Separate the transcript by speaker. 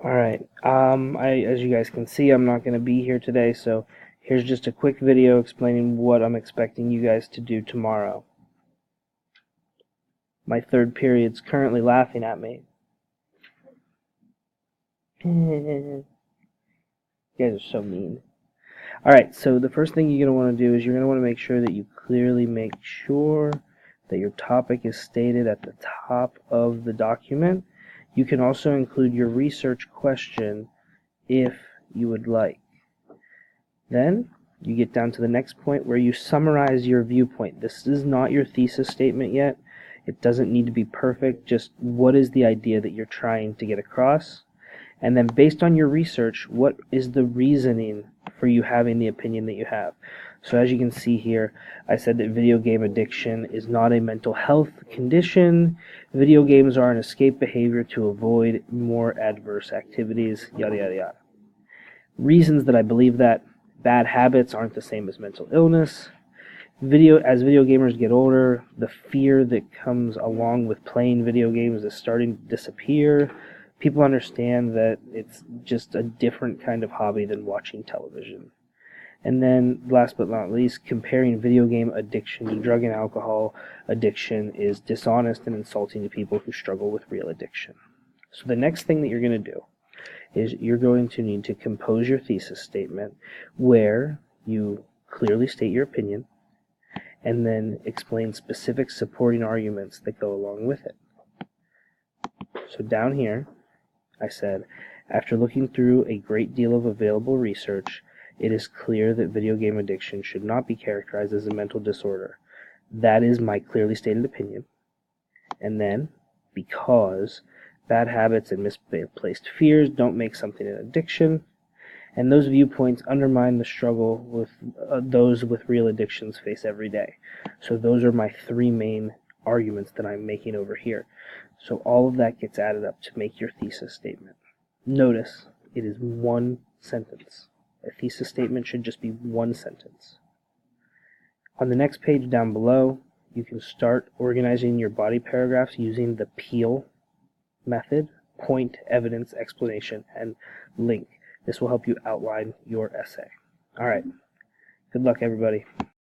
Speaker 1: Alright, as you guys can see, I'm not going to be here today, so here's just a quick video explaining what I'm expecting you guys to do tomorrow. My third period's currently laughing at me. You guys are so mean. Alright, so the first thing you're going to want to do is you're going to want to make sure that you clearly make sure that your topic is stated at the top of the document. You can also include your research question if you would like. Then you get down to the next point where you summarize your viewpoint. This is not your thesis statement yet. It doesn't need to be perfect. Just what is the idea that you're trying to get across? And then based on your research, what is the reasoning for you having the opinion that you have? So as you can see here, I said that video game addiction is not a mental health condition. Video games are an escape behavior to avoid more adverse activities, yada yada yada. Reasons that I believe that: bad habits aren't the same as mental illness. As video gamers get older, the fear that comes along with playing video games is starting to disappear. People understand that it's just a different kind of hobby than watching television. And then, last but not least, comparing video game addiction to drug and alcohol addiction is dishonest and insulting to people who struggle with real addiction. So the next thing that you're going to do is you're going to need to compose your thesis statement where you clearly state your opinion and then explain specific supporting arguments that go along with it. So down here, I said, after looking through a great deal of available research, it is clear that video game addiction should not be characterized as a mental disorder. That is my clearly stated opinion. And then, because bad habits and misplaced fears don't make something an addiction, and those viewpoints undermine the struggle with those with real addictions face every day. So those are my three main arguments that I'm making over here. So all of that gets added up to make your thesis statement. Notice, it is one sentence. A thesis statement should just be one sentence. On the next page down below, you can start organizing your body paragraphs using the PEEL method: point, evidence, explanation, and link. This will help you outline your essay. Alright, good luck everybody.